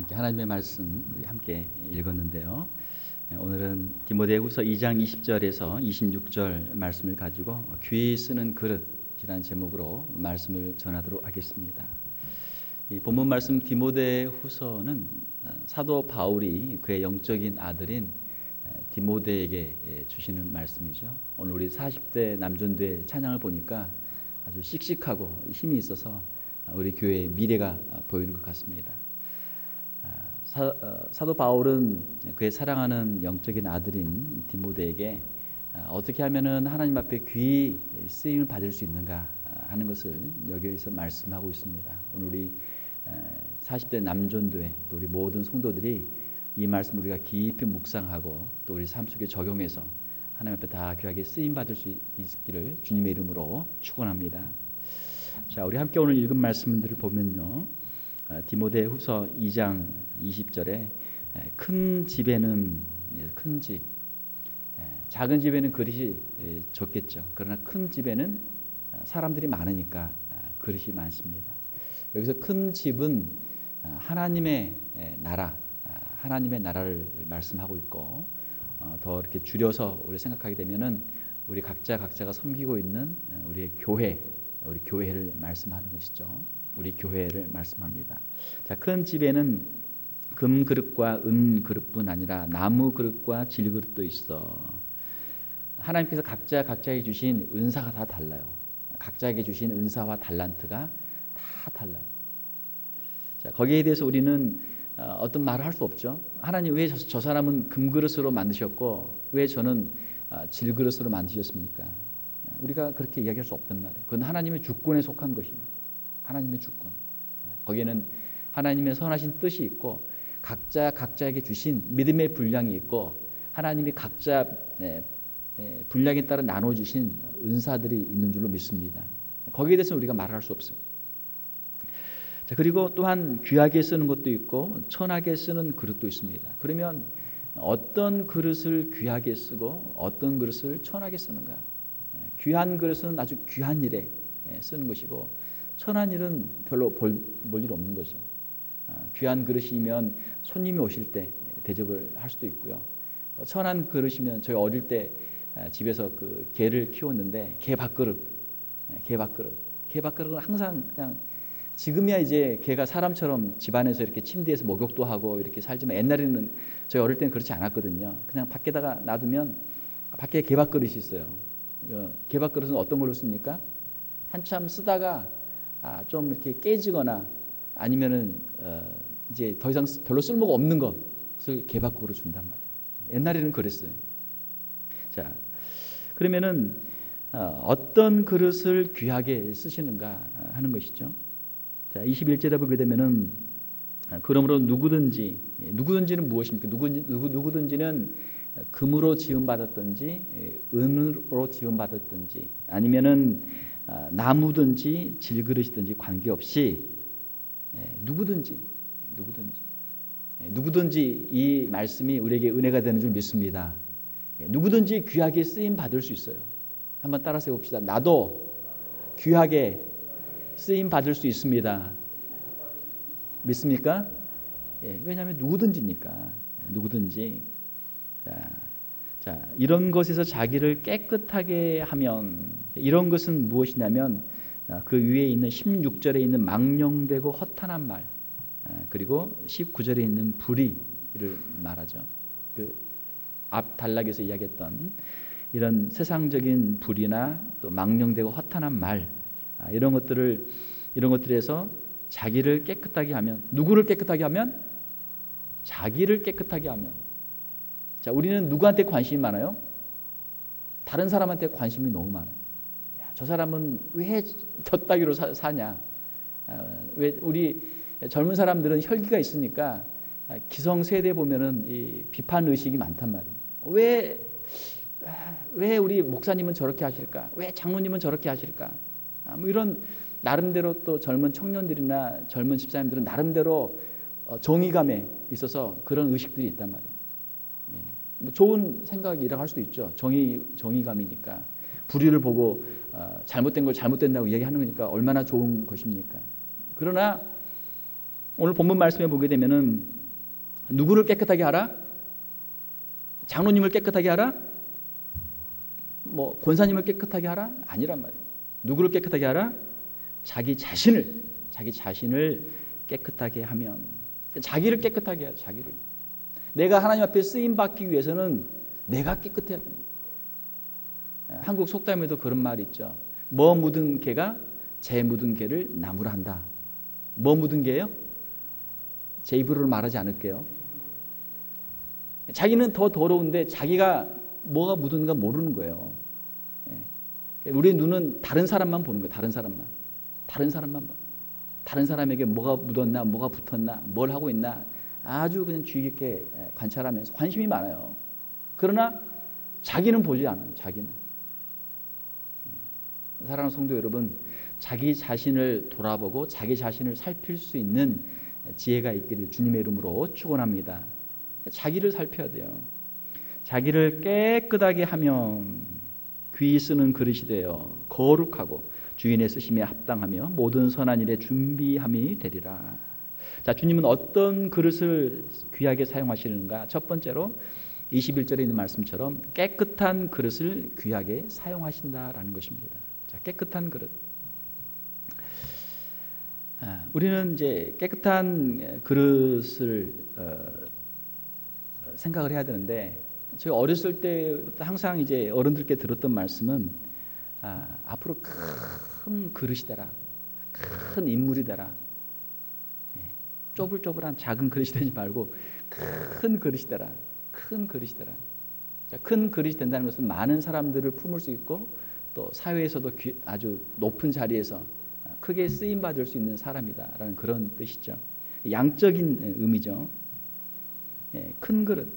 함께 하나님의 말씀 우리 함께 읽었는데요. 오늘은 디모데후서 2장 20절에서 26절 말씀을 가지고 귀 쓰는 그릇이라는 제목으로 말씀을 전하도록 하겠습니다. 이 본문 말씀 디모데후서는 사도 바울이 그의 영적인 아들인 디모데에게 주시는 말씀이죠. 오늘 우리 40대 남존대 찬양을 보니까 아주 씩씩하고 힘이 있어서 우리 교회의 미래가 보이는 것 같습니다. 사도 바울은 그의 사랑하는 영적인 아들인 디모데에게 어떻게 하면은 하나님 앞에 귀히 쓰임을 받을 수 있는가 하는 것을 여기에서 말씀하고 있습니다. 오늘 우리 40대 남존도회 또 우리 모든 성도들이 이 말씀 우리가 깊이 묵상하고 또 우리 삶 속에 적용해서 하나님 앞에 다 귀하게 쓰임 받을 수 있기를 주님의 이름으로 축원합니다. 자, 우리 함께 오늘 읽은 말씀들을 보면요. 디모데후서 2장 20절에 큰 집에는 큰 집, 작은 집에는 그릇이 적겠죠. 그러나 큰 집에는 사람들이 많으니까 그릇이 많습니다. 여기서 큰 집은 하나님의 나라, 하나님의 나라를 말씀하고 있고 더 이렇게 줄여서 우리 생각하게 되면은 우리 각자가 섬기고 있는 우리의 교회, 우리 교회를 말씀하는 것이죠. 우리 교회를 말씀합니다. 자, 큰 집에는 금 그릇과 은 그릇뿐 아니라 나무 그릇과 질 그릇도 있어. 하나님께서 각자에게 주신 은사가 다 달라요. 각자에게 주신 은사와 달란트가 다 달라요. 자, 거기에 대해서 우리는 어떤 말을 할 수 없죠. 하나님 왜 저 사람은 금 그릇으로 만드셨고 왜 저는 질 그릇으로 만드셨습니까? 우리가 그렇게 이야기할 수 없단 말이에요. 그건 하나님의 주권에 속한 것입니다. 하나님의 주권. 거기에는 하나님의 선하신 뜻이 있고 각자에게 주신 믿음의 분량이 있고 하나님이 각자 분량에 따라 나눠주신 은사들이 있는 줄로 믿습니다. 거기에 대해서 우리가 말할 수 없어요. 자, 그리고 또한 귀하게 쓰는 것도 있고 천하게 쓰는 그릇도 있습니다. 그러면 어떤 그릇을 귀하게 쓰고 어떤 그릇을 천하게 쓰는가? 귀한 그릇은 아주 귀한 일에 쓰는 것이고 천한 일은 별로 볼 일 없는 거죠. 귀한 그릇이면 손님이 오실 때 대접을 할 수도 있고요. 천한 그릇이면 저희 어릴 때 집에서 그 개를 키웠는데 개 밥그릇은 항상 그냥 지금이야 이제 개가 사람처럼 집안에서 이렇게 침대에서 목욕도 하고 이렇게 살지만 옛날에는 저희 어릴 때는 그렇지 않았거든요. 그냥 밖에다가 놔두면 밖에 개 밥그릇이 있어요. 개 밥그릇은 어떤 걸로 씁니까? 한참 쓰다가 좀 이렇게 깨지거나 아니면은 이제 더 이상 별로 쓸모가 없는 것을 개밥그릇으로 준단 말이에요. 옛날에는 그랬어요. 자, 그러면은 어떤 그릇을 귀하게 쓰시는가 하는 것이죠. 자, 21절에 보게 되면은 그러므로 누구든지는 무엇입니까? 누구든지는 금으로 지음받았든지 은으로 지음받았든지 아니면은 나무든지 질그릇이든지 관계없이 누구든지 이 말씀이 우리에게 은혜가 되는 줄 믿습니다. 누구든지 귀하게 쓰임 받을 수 있어요. 한번 따라서 해봅시다. 나도 귀하게 쓰임 받을 수 있습니다. 믿습니까? 왜냐하면 누구든지니까. 누구든지. 자, 이런 것에서 자기를 깨끗하게 하면 이런 것은 무엇이냐면 그 위에 있는 16절에 있는 망령되고 허탄한 말 그리고 19절에 있는 불의를 말하죠. 그 앞 단락에서 이야기했던 이런 세상적인 불의나 또 망령되고 허탄한 말 이런 것들에서 자기를 깨끗하게 하면 누구를 깨끗하게 하면 자기를 깨끗하게 하면 자, 우리는 누구한테 관심이 많아요? 다른 사람한테 관심이 너무 많아요. 야, 저 사람은 왜 저 따위로 사냐? 왜 우리 젊은 사람들은 혈기가 있으니까 기성세대 보면은 이 비판 의식이 많단 말이에요. 왜 우리 목사님은 저렇게 하실까? 왜 장로님은 저렇게 하실까? 뭐 이런 나름대로 또 젊은 청년들이나 젊은 집사님들은 나름대로 정의감에 있어서 그런 의식들이 있단 말이에요. 좋은 생각이라고 할 수도 있죠. 정의감이니까 불의를 보고 잘못된 걸 잘못된다고 이야기하는 거니까 얼마나 좋은 것입니까? 그러나 오늘 본문 말씀에 보게 되면은 누구를 깨끗하게 하라? 장로님을 깨끗하게 하라? 뭐 권사님을 깨끗하게 하라? 아니란 말이에요. 누구를 깨끗하게 하라? 자기 자신을 깨끗하게 하면, 자기를 깨끗하게 해야, 자기를. 내가 하나님 앞에 쓰임 받기 위해서는 내가 깨끗해야 됩니다. 한국 속담에도 그런 말이 있죠. 뭐 묻은 개가 재 묻은 개를 나무라 한다. 뭐 묻은 개예요? 제 입으로 말하지 않을게요. 자기는 더 더러운데 자기가 뭐가 묻은가 모르는 거예요. 우리 눈은 다른 사람만 보는 거예요. 다른 사람만 봐. 다른 사람에게 뭐가 묻었나, 뭐가 붙었나, 뭘 하고 있나 아주 그냥 주의 깊게 관찰하면서 관심이 많아요. 그러나 자기는 보지 않아요. 자기는. 사랑하는 성도 여러분, 자기 자신을 돌아보고 자기 자신을 살필 수 있는 지혜가 있기를 주님의 이름으로 축원합니다. 자기를 살펴야 돼요. 자기를 깨끗하게 하면 귀 쓰는 그릇이 되어 거룩하고 주인의 쓰심에 합당하며 모든 선한 일에 준비함이 되리라. 자, 주님은 어떤 그릇을 귀하게 사용하시는가? 첫 번째로 21절에 있는 말씀처럼 깨끗한 그릇을 귀하게 사용하신다라는 것입니다. 자, 깨끗한 그릇. 우리는 이제 깨끗한 그릇을 생각을 해야 되는데, 저희 어렸을 때부터 항상 이제 어른들께 들었던 말씀은 앞으로 큰 그릇이 되라, 큰 인물이 되라. 쪼불쪼불한 작은 그릇이 되지 말고 큰 그릇이 되라, 큰 그릇이 되라. 자, 큰 그릇이 된다는 것은 많은 사람들을 품을 수 있고 또 사회에서도 아주 높은 자리에서 크게 쓰임 받을 수 있는 사람이다라는 그런 뜻이죠. 양적인 의미죠. 큰 그릇.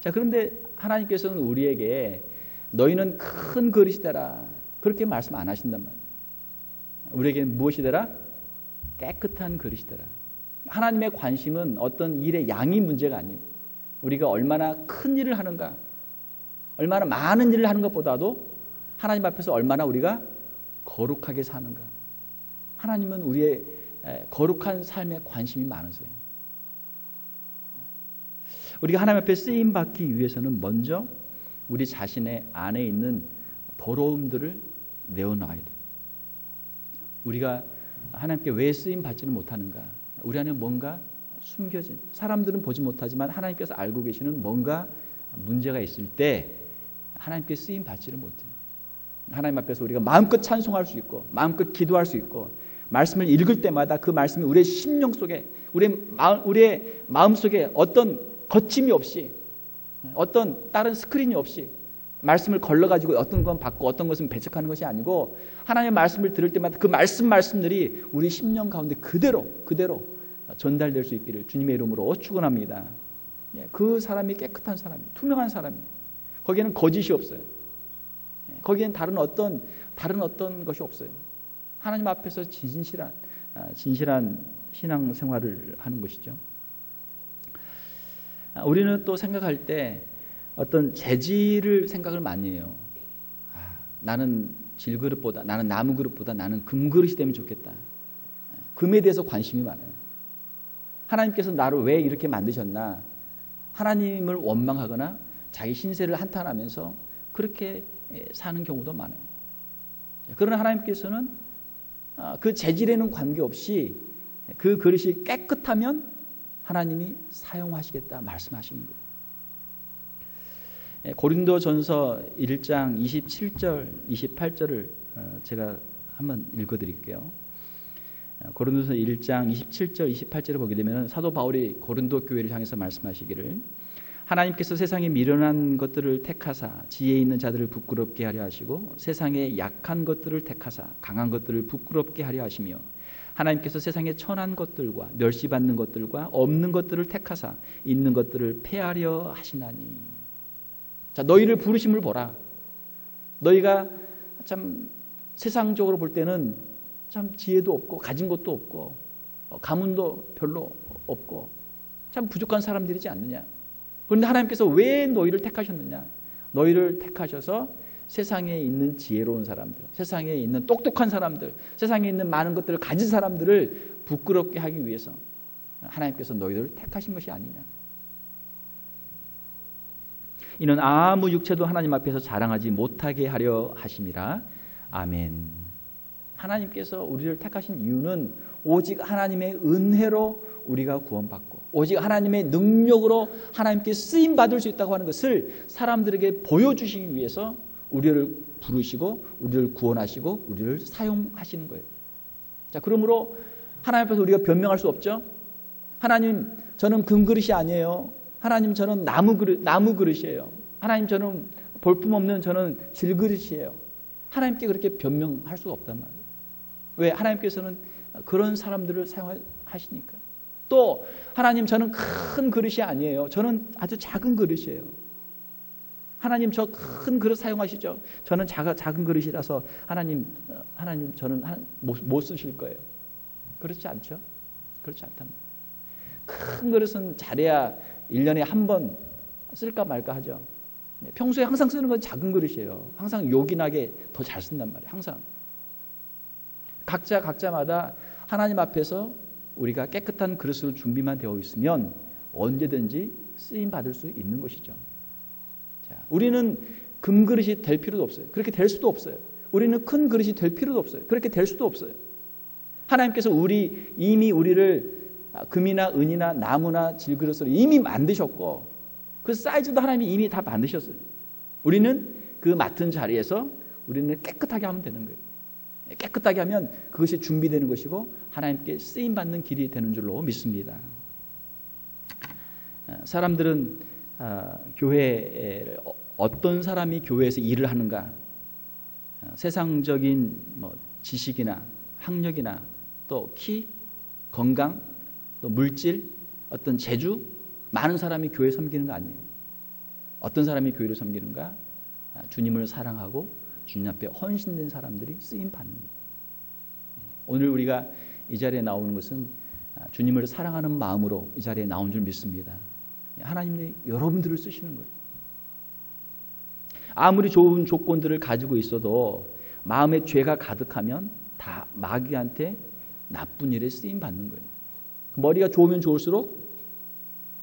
자, 그런데 하나님께서는 우리에게 너희는 큰 그릇이 되라 그렇게 말씀 안 하신단 말이에요. 우리에게 무엇이 되라? 깨끗한 그릇이 되라. 하나님의 관심은 어떤 일의 양이 문제가 아니에요. 우리가 얼마나 큰 일을 하는가, 얼마나 많은 일을 하는 것보다도 하나님 앞에서 얼마나 우리가 거룩하게 사는가. 하나님은 우리의 거룩한 삶에 관심이 많으세요. 우리가 하나님 앞에 쓰임 받기 위해서는 먼저 우리 자신의 안에 있는 더러움들을 내어놔야 돼요. 우리가 하나님께 왜 쓰임 받지는 못하는가? 우리 안에 뭔가 숨겨진, 사람들은 보지 못하지만 하나님께서 알고 계시는 뭔가 문제가 있을 때 하나님께 쓰임 받지를 못해요. 하나님 앞에서 우리가 마음껏 찬송할 수 있고 마음껏 기도할 수 있고 말씀을 읽을 때마다 그 말씀이 우리의 심령 속에, 우리의 마음 속에 어떤 거침이 없이, 어떤 다른 스크린이 없이 말씀을 걸러가지고 어떤 건 받고 어떤 것은 배척하는 것이 아니고 하나님의 말씀을 들을 때마다 그 말씀들이 우리 심령 가운데 그대로 전달될 수 있기를 주님의 이름으로 축원합니다. 그 사람이 깨끗한 사람이, 투명한 사람이, 거기에는 거짓이 없어요. 거기에는 다른 어떤 것이 없어요. 하나님 앞에서 진실한 신앙 생활을 하는 것이죠. 우리는 또 생각할 때 어떤 재질을 생각을 많이 해요. 나는 질그릇보다, 나는 나무 그릇보다 나는 금그릇이 되면 좋겠다. 금에 대해서 관심이 많아요. 하나님께서 나를 왜 이렇게 만드셨나? 하나님을 원망하거나 자기 신세를 한탄하면서 그렇게 사는 경우도 많아요. 그러나 하나님께서는 그 재질에는 관계없이 그 그릇이 깨끗하면 하나님이 사용하시겠다 말씀하시는 거예요. 고린도전서 1장 27절, 28절을 제가 한번 읽어드릴게요. 고린도전서 1장 27절, 28절을 보게 되면 사도 바울이 고린도 교회를 향해서 말씀하시기를 하나님께서 세상에 미련한 것들을 택하사 지혜 있는 자들을 부끄럽게 하려 하시고 세상에 약한 것들을 택하사 강한 것들을 부끄럽게 하려 하시며 하나님께서 세상에 천한 것들과 멸시받는 것들과 없는 것들을 택하사 있는 것들을 폐하려 하시나니. 자, 너희를 부르심을 보라. 너희가 참 세상적으로 볼 때는 참 지혜도 없고 가진 것도 없고 가문도 별로 없고 참 부족한 사람들이지 않느냐. 그런데 하나님께서 왜 너희를 택하셨느냐? 너희를 택하셔서 세상에 있는 지혜로운 사람들, 세상에 있는 똑똑한 사람들, 세상에 있는 많은 것들을 가진 사람들을 부끄럽게 하기 위해서 하나님께서 너희들을 택하신 것이 아니냐. 이는 아무 육체도 하나님 앞에서 자랑하지 못하게 하려 하심이라. 아멘. 하나님께서 우리를 택하신 이유는 오직 하나님의 은혜로 우리가 구원받고 오직 하나님의 능력으로 하나님께 쓰임받을 수 있다고 하는 것을 사람들에게 보여주시기 위해서 우리를 부르시고 우리를 구원하시고 우리를 사용하시는 거예요. 자, 그러므로 하나님 앞에서 우리가 변명할 수 없죠. 하나님, 저는 금그릇이 아니에요. 하나님, 저는 나무 그릇이에요. 하나님, 저는 볼품없는 저는 질그릇이에요. 하나님께 그렇게 변명할 수가 없단 말이에요. 왜? 하나님께서는 그런 사람들을 사용하시니까. 또 하나님, 저는 큰 그릇이 아니에요. 저는 아주 작은 그릇이에요. 하나님, 저 큰 그릇 사용하시죠. 저는 작은 그릇이라서 하나님 저는 못 쓰실 거예요. 그렇지 않죠? 그렇지 않단 말이에요. 큰 그릇은 잘해야 1년에 한 번 쓸까 말까 하죠. 평소에 항상 쓰는 건 작은 그릇이에요. 항상 요긴하게 더 잘 쓴단 말이에요. 항상. 각자마다 하나님 앞에서 우리가 깨끗한 그릇으로 준비만 되어 있으면 언제든지 쓰임 받을 수 있는 것이죠. 자, 우리는 금그릇이 될 필요도 없어요. 그렇게 될 수도 없어요. 우리는 큰 그릇이 될 필요도 없어요. 그렇게 될 수도 없어요. 하나님께서 이미 우리를 금이나 은이나 나무나 질그릇으로 이미 만드셨고 그 사이즈도 하나님이 이미 다 만드셨어요. 우리는 그 맡은 자리에서 우리는 깨끗하게 하면 되는 거예요. 깨끗하게 하면 그것이 준비되는 것이고 하나님께 쓰임받는 길이 되는 줄로 믿습니다. 사람들은 교회에 어떤 사람이 교회에서 일을 하는가, 세상적인 지식이나 학력이나 또 키, 건강, 또 물질, 어떤 재주, 많은 사람이 교회 섬기는 거 아니에요. 어떤 사람이 교회를 섬기는가? 주님을 사랑하고 주님 앞에 헌신된 사람들이 쓰임 받는 거예요. 오늘 우리가 이 자리에 나오는 것은 주님을 사랑하는 마음으로 이 자리에 나온 줄 믿습니다. 하나님이 여러분들을 쓰시는 거예요. 아무리 좋은 조건들을 가지고 있어도 마음에 죄가 가득하면 다 마귀한테 나쁜 일에 쓰임 받는 거예요. 머리가 좋으면 좋을수록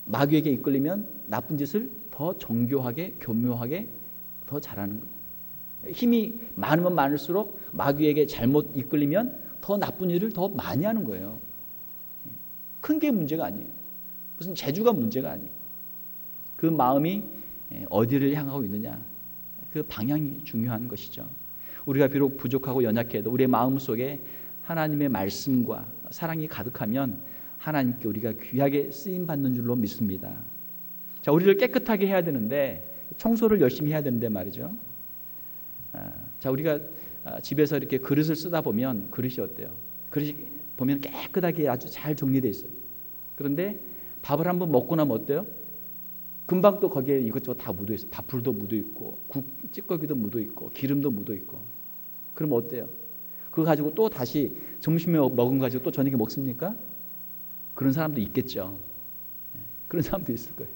마귀에게 이끌리면 나쁜 짓을 더 정교하게 교묘하게 더 잘하는 거예요. 힘이 많으면 많을수록 마귀에게 잘못 이끌리면 더 나쁜 일을 더 많이 하는 거예요. 큰 게 문제가 아니에요. 무슨 재주가 문제가 아니에요. 그 마음이 어디를 향하고 있느냐, 그 방향이 중요한 것이죠. 우리가 비록 부족하고 연약해도 우리의 마음속에 하나님의 말씀과 사랑이 가득하면 하나님께 우리가 귀하게 쓰임받는 줄로 믿습니다. 자, 우리를 깨끗하게 해야 되는데 청소를 열심히 해야 되는데 말이죠. 자, 우리가 집에서 이렇게 그릇을 쓰다 보면 그릇이 어때요? 그릇이 보면 깨끗하게 아주 잘 정리되어 있어요. 그런데 밥을 한번 먹고 나면 어때요? 금방 또 거기에 이것저것 다 묻어 있어요. 밥풀도 묻어 있고 국 찌꺼기도 묻어 있고 기름도 묻어 있고. 그럼 어때요? 그거 가지고 또 다시 점심에 먹은 거 가지고 또 저녁에 먹습니까? 그런 사람도 있겠죠. 그런 사람도 있을 거예요.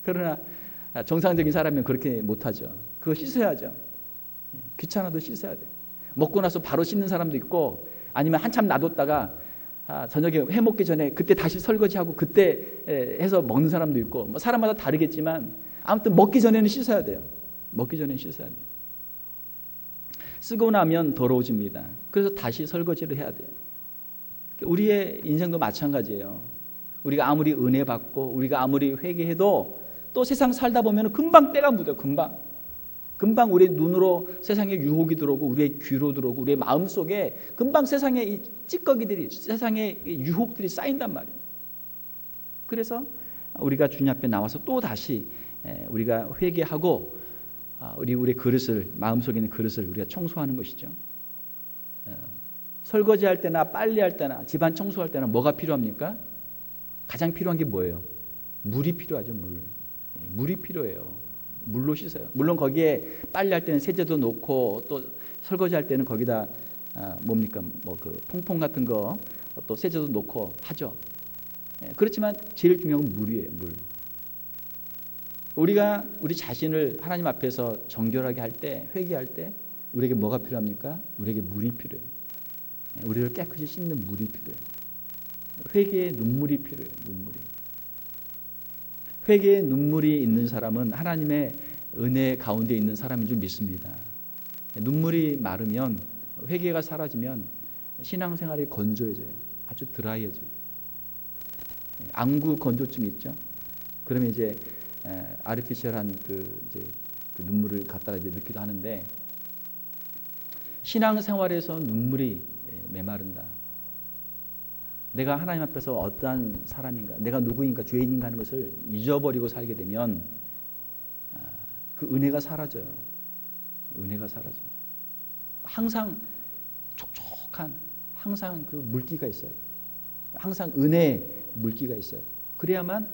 그러나 정상적인 사람이면 그렇게 못하죠. 그거 씻어야죠. 귀찮아도 씻어야 돼요. 먹고 나서 바로 씻는 사람도 있고 아니면 한참 놔뒀다가 저녁에 해 먹기 전에 그때 다시 설거지하고 그때 해서 먹는 사람도 있고 뭐 사람마다 다르겠지만 아무튼 먹기 전에는 씻어야 돼요. 먹기 전에는 씻어야 돼요. 쓰고 나면 더러워집니다. 그래서 다시 설거지를 해야 돼요. 우리의 인생도 마찬가지예요. 우리가 아무리 은혜 받고 우리가 아무리 회개해도 또 세상 살다 보면 금방 때가 묻어요. 금방 우리의 눈으로 세상의 유혹이 들어오고 우리의 귀로 들어오고 우리의 마음속에 금방 세상의 이 찌꺼기들이 세상의 유혹들이 쌓인단 말이에요. 그래서 우리가 주님 앞에 나와서 또 다시 우리가 회개하고 우리의 그릇을 마음속에 있는 그릇을 우리가 청소하는 것이죠. 설거지할 때나 빨래할 때나 집안 청소할 때나 뭐가 필요합니까? 가장 필요한 게 뭐예요? 물이 필요하죠. 물이 필요해요. 물로 씻어요. 물론 거기에 빨래할 때는 세제도 넣고 또 설거지할 때는 거기다 뭡니까? 그 퐁퐁 같은 거 또 세제도 넣고 하죠. 그렇지만 제일 중요한 건 물이에요. 물. 우리가 우리 자신을 하나님 앞에서 정결하게 할 때, 회개할 때 우리에게 뭐가 필요합니까? 우리에게 물이 필요해요. 우리를 깨끗이 씻는 물이 필요해요. 회개의 눈물이 필요해요. 눈물이. 회개의 눈물이 있는 사람은 하나님의 은혜 가운데 있는 사람인 줄 믿습니다. 눈물이 마르면, 회개가 사라지면 신앙생활이 건조해져요. 아주 드라이해져요. 안구 건조증이 있죠. 그러면 이제 아르티피셜한 그 눈물을 갖다가 이제 넣기도 하는데, 신앙생활에서 눈물이 메마른다. 내가 하나님 앞에서 어떠한 사람인가, 내가 누구인가, 죄인인가 하는 것을 잊어버리고 살게 되면 그 은혜가 사라져요. 은혜가 사라져요. 항상 촉촉한, 항상 그 물기가 있어요. 항상 은혜의 물기가 있어요. 그래야만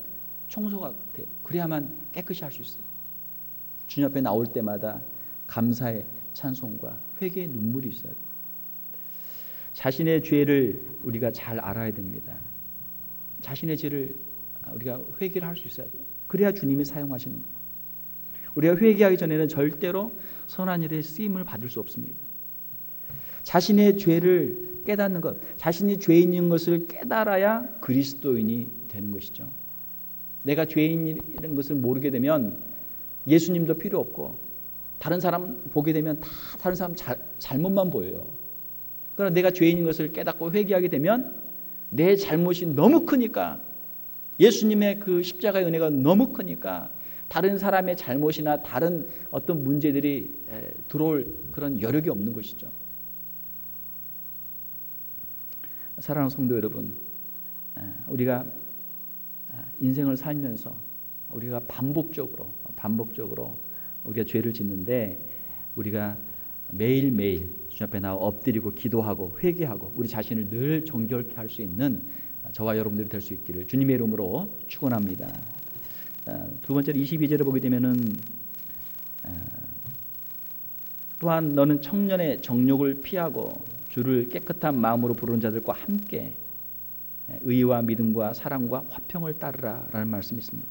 청소가 돼요. 그래야만 깨끗이 할 수 있어요. 주님 앞에 나올 때마다 감사의 찬송과 회개의 눈물이 있어야 돼요. 자신의 죄를 우리가 잘 알아야 됩니다. 자신의 죄를 우리가 회개를 할 수 있어야 돼요. 그래야 주님이 사용하시는 거예요. 우리가 회개하기 전에는 절대로 선한 일에 쓰임을 받을 수 없습니다. 자신의 죄를 깨닫는 것, 자신이 죄인인 것을 깨달아야 그리스도인이 되는 것이죠. 내가 죄인이라는 것을 모르게 되면 예수님도 필요 없고, 다른 사람 보게 되면 다 다른 사람 잘못만 보여요. 그러나 내가 죄인인 것을 깨닫고 회개하게 되면 내 잘못이 너무 크니까, 예수님의 그 십자가의 은혜가 너무 크니까 다른 사람의 잘못이나 다른 어떤 문제들이 들어올 그런 여력이 없는 것이죠. 사랑하는 성도 여러분, 우리가 인생을 살면서 우리가 반복적으로 우리가 죄를 짓는데, 우리가 매일매일 주님 앞에 나와 엎드리고 기도하고 회개하고 우리 자신을 늘 정결케 할 수 있는 저와 여러분들이 될 수 있기를 주님의 이름으로 축원합니다. 두 번째로 22절에 보게 되면은 또한 너는 청년의 정욕을 피하고 주를 깨끗한 마음으로 부르는 자들과 함께 의와 믿음과 사랑과 화평을 따르라 라는 말씀이 있습니다.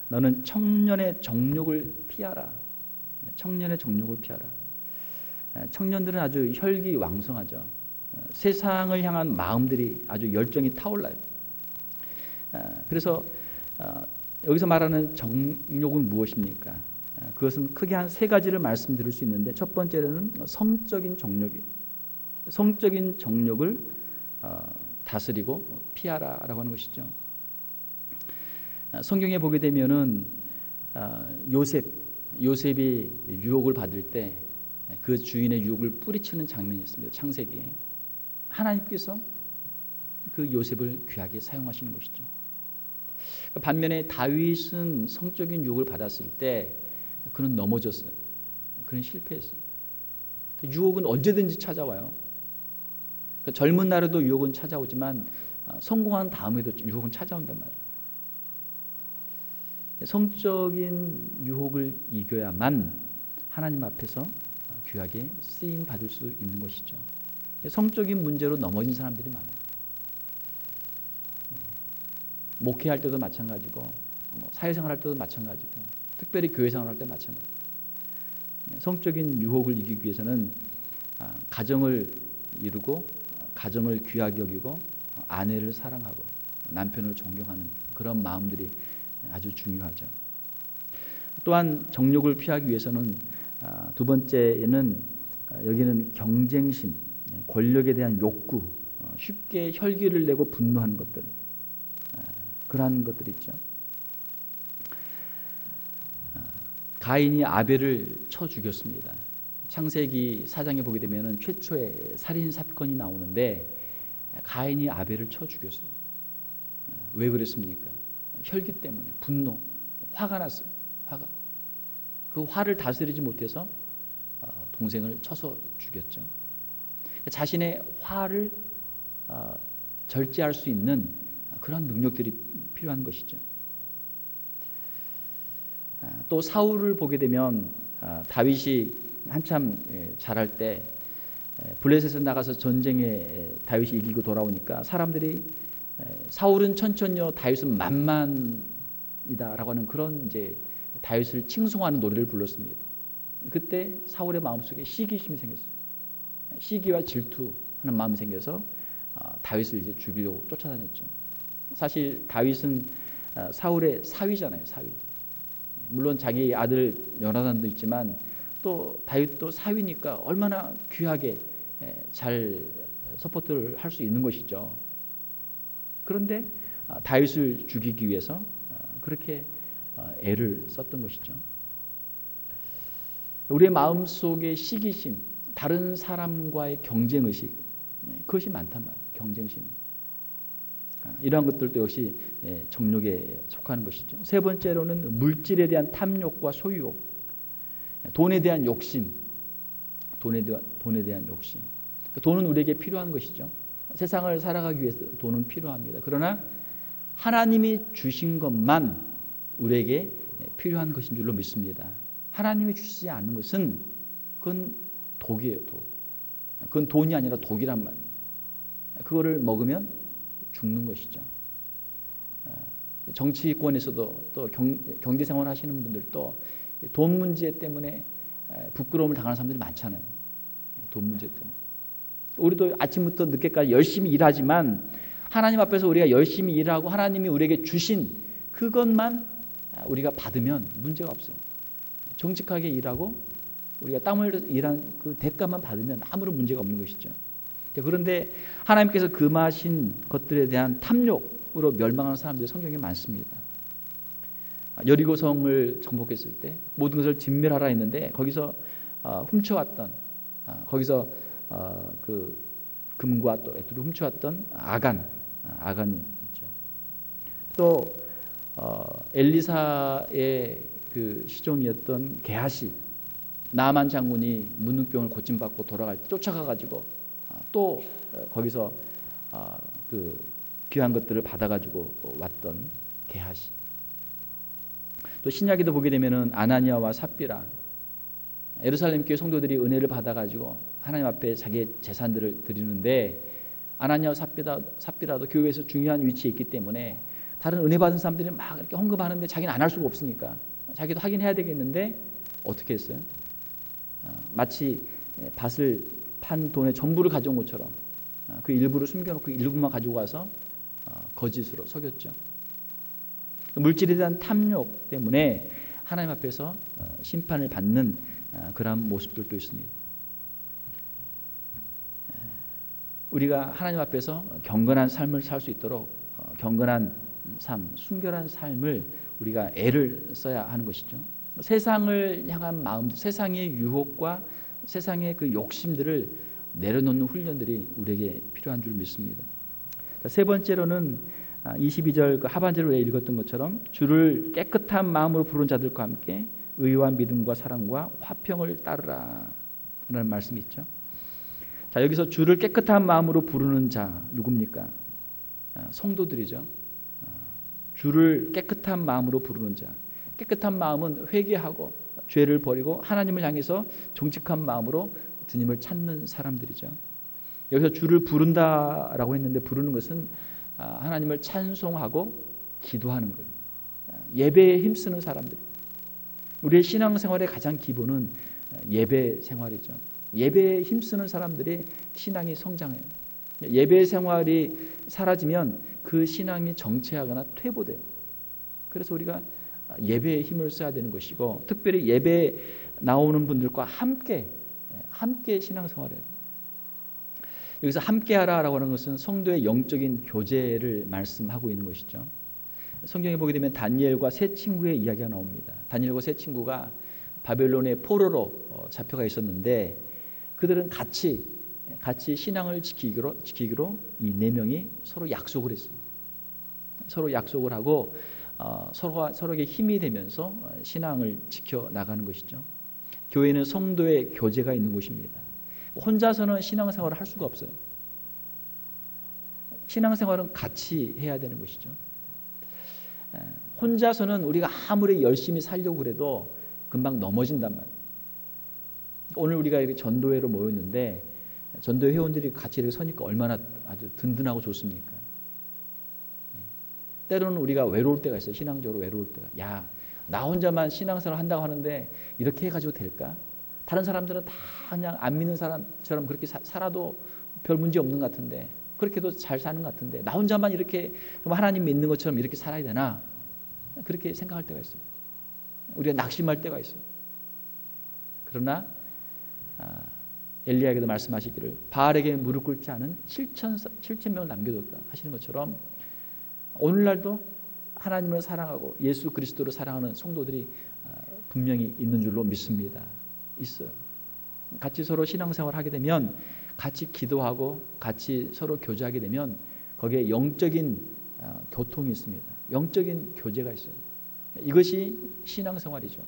너는 청년의 정욕을 피하라. 청년의 정욕을 피하라. 청년들은 아주 혈기왕성하죠. 세상을 향한 마음들이 아주 열정이 타올라요. 그래서 여기서 말하는 정욕은 무엇입니까? 그것은 크게 한 세 가지를 말씀드릴 수 있는데, 첫 번째는 성적인 정욕이에요. 성적인 정욕을 다스리고 피하라라고 하는 것이죠. 성경에 보게 되면은 요셉이 유혹을 받을 때 그 주인의 유혹을 뿌리치는 장면이 있습니다. 창세기에 하나님께서 그 요셉을 귀하게 사용하시는 것이죠. 반면에 다윗은 성적인 유혹을 받았을 때 그는 넘어졌어요. 그는 실패했어요. 유혹은 언제든지 찾아와요. 젊은 날에도 유혹은 찾아오지만 성공한 다음에도 유혹은 찾아온단 말이에요. 성적인 유혹을 이겨야만 하나님 앞에서 귀하게 쓰임 받을 수 있는 것이죠. 성적인 문제로 넘어진 사람들이 많아요. 목회할 때도 마찬가지고, 사회생활할 때도 마찬가지고, 특별히 교회생활할 때 마찬가지고. 성적인 유혹을 이기기 위해서는 가정을 이루고 가정을 귀하게 여기고 아내를 사랑하고 남편을 존경하는 그런 마음들이 아주 중요하죠. 또한 정욕을 피하기 위해서는 두 번째는 여기는 경쟁심, 권력에 대한 욕구, 쉽게 혈기를 내고 분노하는 것들, 그러한 것들이 있죠. 가인이 아벨을 쳐 죽였습니다. 창세기 4장에 보게 되면 최초의 살인 사건이 나오는데 가인이 아벨을 쳐 죽였어요. 왜 그랬습니까? 혈기 때문에, 분노, 화가 났어요. 그 화를 다스리지 못해서 동생을 쳐서 죽였죠. 자신의 화를 절제할 수 있는 그런 능력들이 필요한 것이죠. 또 사울을 보게 되면 다윗이 한참 자랄 때 블레셋에서 나가서 전쟁에 다윗이 이기고 돌아오니까 사람들이 사울은 천천히요, 다윗은 만만이다라고 하는 그런 이제 다윗을 칭송하는 노래를 불렀습니다. 그때 사울의 마음속에 시기심이 생겼어요. 시기와 질투하는 마음이 생겨서 다윗을 이제 죽이려고 쫓아다녔죠. 사실 다윗은 사울의 사위잖아요. 사위. 물론 자기 아들 요나단도 있지만 또 다윗도 사위니까 얼마나 귀하게 잘 서포트를 할 수 있는 것이죠. 그런데 다윗을 죽이기 위해서 그렇게 애를 썼던 것이죠. 우리의 마음속에 시기심, 다른 사람과의 경쟁의식, 그것이 많단 말이에요. 경쟁심. 이러한 것들도 역시 정욕에 속하는 것이죠. 세 번째로는 물질에 대한 탐욕과 소유욕, 돈에 대한 욕심, 돈에 대한 욕심. 돈은 우리에게 필요한 것이죠. 세상을 살아가기 위해서 돈은 필요합니다. 그러나 하나님이 주신 것만 우리에게 필요한 것인 줄로 믿습니다. 하나님이 주시지 않는 것은 그건 독이에요. 독. 그건 돈이 아니라 독이란 말이에요. 그거를 먹으면 죽는 것이죠. 정치권에서도 또 경제생활 하시는 분들도 돈 문제 때문에 부끄러움을 당하는 사람들이 많잖아요. 돈 문제 때문에. 우리도 아침부터 늦게까지 열심히 일하지만 하나님 앞에서 우리가 열심히 일하고 하나님이 우리에게 주신 그것만 우리가 받으면 문제가 없어요. 정직하게 일하고 우리가 땀을 흘려서 일한 그 대가만 받으면 아무런 문제가 없는 것이죠. 그런데 하나님께서 금하신 것들에 대한 탐욕으로 멸망하는 사람들이 성경에 많습니다. 여리고성을 정복했을 때 모든 것을 진멸하라 했는데 거기서 훔쳐왔던 거기서 그 금과 또 애들을 훔쳐왔던 아간이 있죠. 또 엘리사의 그 시종이었던 게하시, 나만 장군이 문둥병을 고침받고 돌아갈 때 쫓아가가지고 또 거기서 그 귀한 것들을 받아가지고 왔던 게하시. 또 신약에도 보게 되면은 아나니아와 삽비라, 예루살렘 교회 성도들이 은혜를 받아가지고 하나님 앞에 자기의 재산들을 드리는데 아나니아와 삽비라도 교회에서 중요한 위치에 있기 때문에 다른 은혜 받은 사람들이 막 이렇게 헌금하는데 자기는 안 할 수가 없으니까 자기도 하긴 해야 되겠는데 어떻게 했어요? 마치 밭을 판 돈의 전부를 가져온 것처럼 그 일부를 숨겨놓고 일부만 가지고 와서 거짓으로 속였죠. 물질에 대한 탐욕 때문에 하나님 앞에서 심판을 받는 그러한 모습들도 있습니다. 우리가 하나님 앞에서 경건한 삶을 살 수 있도록 경건한 삶, 순결한 삶을 우리가 애를 써야 하는 것이죠. 세상을 향한 마음, 세상의 유혹과 세상의 그 욕심들을 내려놓는 훈련들이 우리에게 필요한 줄 믿습니다. 세 번째로는 22절 그 하반절에 읽었던 것처럼 주를 깨끗한 마음으로 부르는 자들과 함께 의와 믿음과 사랑과 화평을 따르라 라는 말씀이 있죠. 자, 여기서 주를 깨끗한 마음으로 부르는 자 누굽니까? 성도들이죠. 주를 깨끗한 마음으로 부르는 자. 깨끗한 마음은 회개하고 죄를 버리고 하나님을 향해서 정직한 마음으로 주님을 찾는 사람들이죠. 여기서 주를 부른다라고 했는데 부르는 것은 하나님을 찬송하고 기도하는 거예요. 예배에 힘쓰는 사람들. 우리의 신앙생활의 가장 기본은 예배 생활이죠. 예배에 힘쓰는 사람들이 신앙이 성장해요. 예배 생활이 사라지면 그 신앙이 정체하거나 퇴보돼요. 그래서 우리가 예배에 힘을 써야 되는 것이고 특별히 예배에 나오는 분들과 함께 신앙생활을 해요. 여기서 함께하라라고 하는 것은 성도의 영적인 교제를 말씀하고 있는 것이죠. 성경에 보게 되면 다니엘과 세 친구의 이야기가 나옵니다. 다니엘과 세 친구가 바벨론의 포로로 잡혀가 있었는데 그들은 같이 신앙을 지키기로 이 네 명이 서로 약속을 했습니다. 서로 약속을 하고 서로에게 힘이 되면서 신앙을 지켜나가는 것이죠. 교회는 성도의 교제가 있는 곳입니다. 혼자서는 신앙생활을 할 수가 없어요. 신앙생활은 같이 해야 되는 것이죠. 혼자서는 우리가 아무리 열심히 살려고 그래도 금방 넘어진단 말이에요. 오늘 우리가 이렇게 전도회로 모였는데 전도회 회원들이 같이 이렇게 서니까 얼마나 아주 든든하고 좋습니까? 때로는 우리가 외로울 때가 있어요. 신앙적으로 외로울 때가. 야, 나 혼자만 신앙생활 한다고 하는데 이렇게 해가지고 될까? 다른 사람들은 다 그냥 안 믿는 사람처럼 그렇게 살아도 별 문제 없는 것 같은데, 그렇게도 잘 사는 것 같은데, 나 혼자만 이렇게 하나님 믿는 것처럼 이렇게 살아야 되나? 그렇게 생각할 때가 있어요. 우리가 낙심할 때가 있어요. 그러나 엘리야에게도 말씀하시기를 바알에게 무릎 꿇지 않은 7,000명을 남겨뒀다 하시는 것처럼, 오늘날도 하나님을 사랑하고 예수 그리스도를 사랑하는 성도들이 분명히 있는 줄로 믿습니다. 있어요. 같이 서로 신앙생활을 하게 되면, 같이 기도하고 같이 서로 교제하게 되면 거기에 영적인 교통이 있습니다. 영적인 교제가 있어요. 이것이 신앙생활이죠.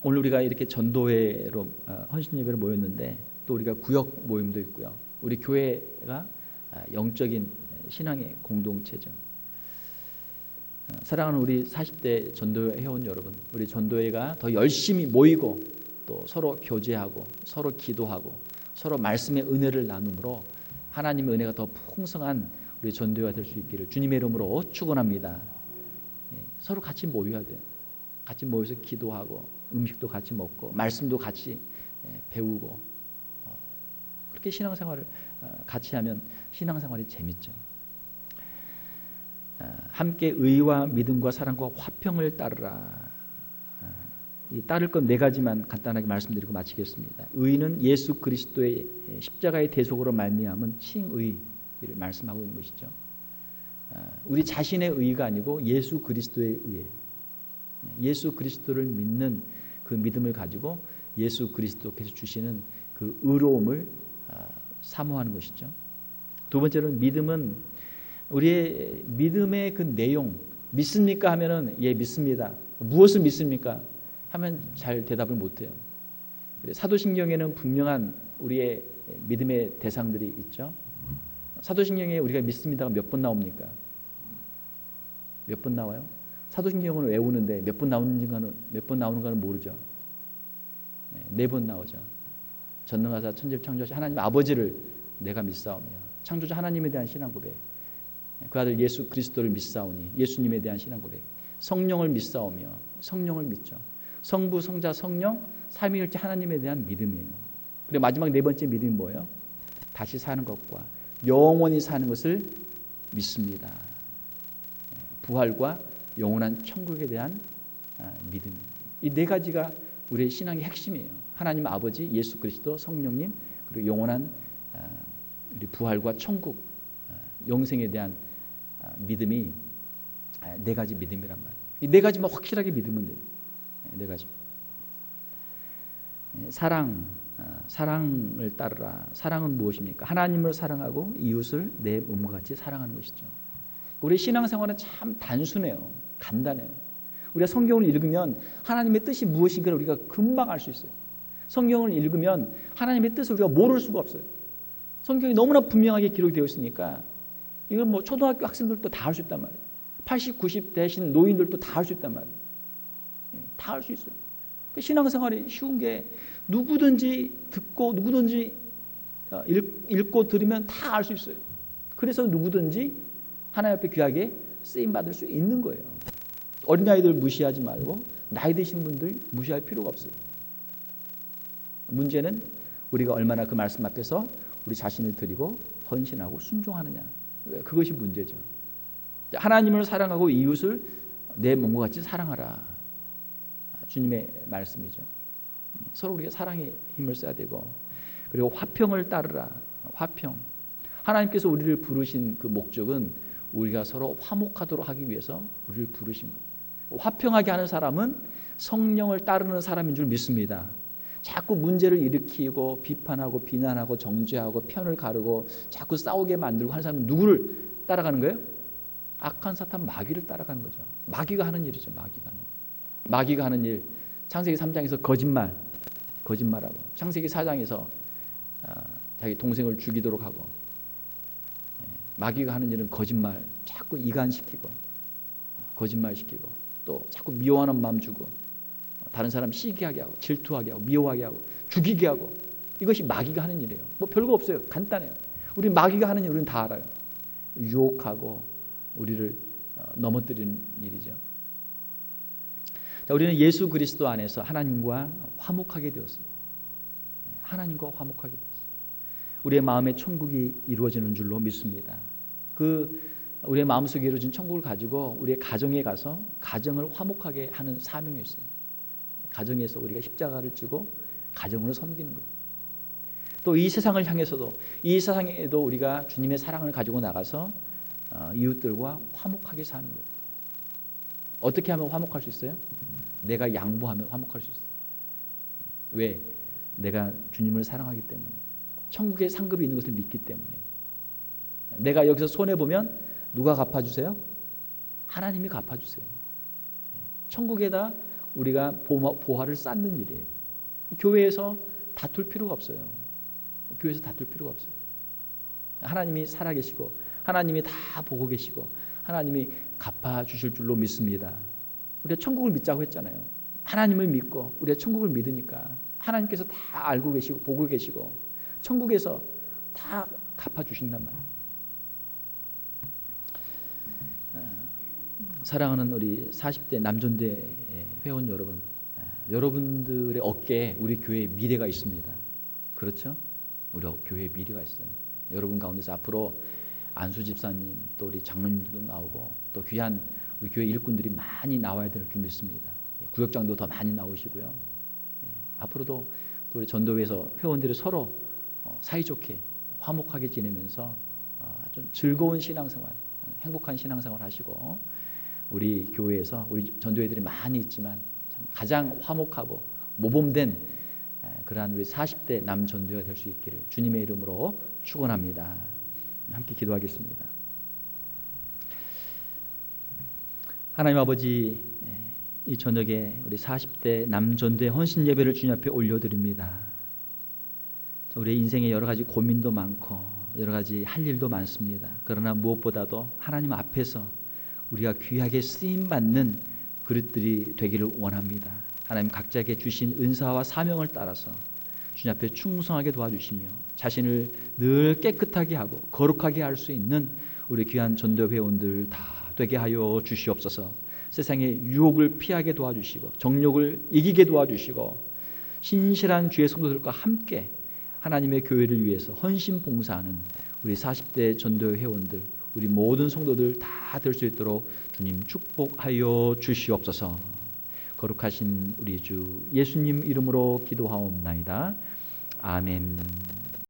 오늘 우리가 이렇게 전도회로 헌신예배를 모였는데, 또 우리가 구역 모임도 있고요. 우리 교회가 영적인 신앙의 공동체죠. 사랑하는 우리 40대 전도회 회원 여러분, 우리 전도회가 더 열심히 모이고 또 서로 교제하고 서로 기도하고 서로 말씀의 은혜를 나눔으로 하나님의 은혜가 더 풍성한 우리 전도회가 될 수 있기를 주님의 이름으로 축원합니다. 서로 같이 모여야 돼요. 같이 모여서 기도하고 음식도 같이 먹고 말씀도 같이 배우고, 그렇게 신앙생활을 같이 하면 신앙생활이 재밌죠. 함께 의와 믿음과 사랑과 화평을 따르라. 따를 건 4가지만 간단하게 말씀드리고 마치겠습니다. 의는 예수 그리스도의 십자가의 대속으로 말미암은 칭의를 말씀하고 있는 것이죠. 우리 자신의 의가 아니고 예수 그리스도의 의예요. 예수 그리스도를 믿는 그 믿음을 가지고 예수 그리스도께서 주시는 그 의로움을 사모하는 것이죠. 두 번째로는 믿음은 우리의 믿음의 그 내용, 믿습니까 하면은 예 믿습니다. 무엇을 믿습니까 하면 잘 대답을 못해요. 사도신경에는 분명한 우리의 믿음의 대상들이 있죠. 사도신경에 우리가 믿습니다가 몇 번 나옵니까? 몇 번 나와요? 사도신경은 외우는데 몇 번 나오는가는 모르죠. 4번 나오죠. 전능하사 천지창조하신 하나님 아버지를 내가 믿사오며, 창조자 하나님에 대한 신앙 고백, 그 아들 예수 그리스도를 믿사오니 예수님에 대한 신앙 고백, 성령을 믿사오며 성령을 믿죠. 성부, 성자, 성령, 삼위일체 하나님에 대한 믿음이에요. 그리고 마지막 4번째 믿음이 뭐예요? 다시 사는 것과 영원히 사는 것을 믿습니다. 부활과 영원한 천국에 대한 믿음. 이 4가지가 우리의 신앙의 핵심이에요. 하나님 아버지, 예수 그리스도, 성령님, 그리고 영원한 우리 부활과 천국, 영생에 대한 믿음이 4가지 믿음이란 말이에요. 이 4가지만 확실하게 믿으면 돼요. 4가지. 사랑을 따르라. 사랑은 무엇입니까? 하나님을 사랑하고 이웃을 내 몸과 같이 사랑하는 것이죠. 우리 신앙생활은 참 단순해요. 간단해요. 우리가 성경을 읽으면 하나님의 뜻이 무엇인가를 우리가 금방 알 수 있어요. 성경을 읽으면 하나님의 뜻을 우리가 모를 수가 없어요. 성경이 너무나 분명하게 기록이 되어 있으니까 이건 뭐 초등학교 학생들도 다 할 수 있단 말이에요. 80, 90 대신 노인들도 다 할 수 있단 말이에요. 다 할 수 있어요. 신앙생활이 쉬운 게 누구든지 듣고 누구든지 읽고 들으면 다 알 수 있어요. 그래서 누구든지 하나님 앞에 귀하게 쓰임받을 수 있는 거예요. 어린아이들 무시하지 말고 나이 드신 분들 무시할 필요가 없어요. 문제는 우리가 얼마나 그 말씀 앞에서 우리 자신을 드리고 헌신하고 순종하느냐. 그것이 문제죠. 하나님을 사랑하고 이웃을 내 몸과 같이 사랑하라. 주님의 말씀이죠. 서로 우리가 사랑의 힘을 써야 되고, 그리고 화평을 따르라. 화평. 하나님께서 우리를 부르신 그 목적은 우리가 서로 화목하도록 하기 위해서 우리를 부르신 거예요. 화평하게 하는 사람은 성령을 따르는 사람인 줄 믿습니다. 자꾸 문제를 일으키고 비판하고 비난하고 정죄하고 편을 가르고 자꾸 싸우게 만들고 하는 사람은 누구를 따라가는 거예요? 악한 사탄 마귀를 따라가는 거죠. 마귀가 하는 일이죠. 마귀가 하는 일. 창세기 3장에서 거짓말하고, 창세기 4장에서 자기 동생을 죽이도록 하고, 마귀가 하는 일은 거짓말, 자꾸 이간시키고 거짓말시키고, 또 자꾸 미워하는 마음 주고, 다른 사람 시기하게 하고 질투하게 하고 미워하게 하고 죽이게 하고, 이것이 마귀가 하는 일이에요. 뭐 별거 없어요. 간단해요. 우리 마귀가 하는 일 우리는 다 알아요. 유혹하고 우리를 넘어뜨리는 일이죠. 자, 우리는 예수 그리스도 안에서 하나님과 화목하게 되었습니다. 하나님과 화목하게 되었습니다. 우리의 마음에 천국이 이루어지는 줄로 믿습니다. 우리의 마음속에 이루어진 천국을 가지고 우리의 가정에 가서 가정을 화목하게 하는 사명이 있습니다. 가정에서 우리가 십자가를 지고 가정을 섬기는 거예요. 또 이 세상을 향해서도, 이 세상에도 우리가 주님의 사랑을 가지고 나가서 이웃들과 화목하게 사는 거예요. 어떻게 하면 화목할 수 있어요? 내가 양보하면 화목할 수 있어요. 왜? 내가 주님을 사랑하기 때문에, 천국의 상급이 있는 것을 믿기 때문에. 내가 여기서 손해보면 누가 갚아주세요? 하나님이 갚아주세요. 천국에다 우리가 보화를 쌓는 일이에요. 교회에서 다툴 필요가 없어요. 교회에서 다툴 필요가 없어요. 하나님이 살아계시고 하나님이 다 보고 계시고 하나님이 갚아주실 줄로 믿습니다. 우리가 천국을 믿자고 했잖아요. 하나님을 믿고 우리가 천국을 믿으니까 하나님께서 다 알고 계시고 보고 계시고 천국에서 다 갚아주신단 말이에요. 사랑하는 우리 40대 남존대 회원 여러분, 여러분들의 어깨에 우리 교회의 미래가 있습니다. 그렇죠? 우리 교회의 미래가 있어요. 여러분 가운데서 앞으로 안수 집사님, 또 우리 장로님도 나오고 또 귀한 우리 교회 일꾼들이 많이 나와야 될 줄 믿습니다. 구역장도 더 많이 나오시고요. 앞으로도 또 우리 전도회에서 회원들이 서로 사이좋게 화목하게 지내면서 좀 즐거운 신앙생활, 행복한 신앙생활 하시고 우리 교회에서 우리 전도회들이 많이 있지만 참 가장 화목하고 모범된 그러한 우리 40대 남전도회가 될 수 있기를 주님의 이름으로 축원합니다. 함께 기도하겠습니다. 하나님 아버지, 이 저녁에 우리 40대 남전도회 헌신 예배를 주님 앞에 올려드립니다. 우리의 인생에 여러 가지 고민도 많고 여러 가지 할 일도 많습니다. 그러나 무엇보다도 하나님 앞에서 우리가 귀하게 쓰임받는 그릇들이 되기를 원합니다. 하나님 각자에게 주신 은사와 사명을 따라서 주님 앞에 충성하게 도와주시며 자신을 늘 깨끗하게 하고 거룩하게 할 수 있는 우리 귀한 전도 회원들 다 되게 하여 주시옵소서. 세상의 유혹을 피하게 도와주시고 정욕을 이기게 도와주시고 신실한 주의 성도들과 함께 하나님의 교회를 위해서 헌신 봉사하는 우리 40대 전도 회원들, 우리 모든 성도들 다 될 수 있도록 주님 축복하여 주시옵소서. 거룩하신 우리 주 예수님 이름으로 기도하옵나이다. 아멘.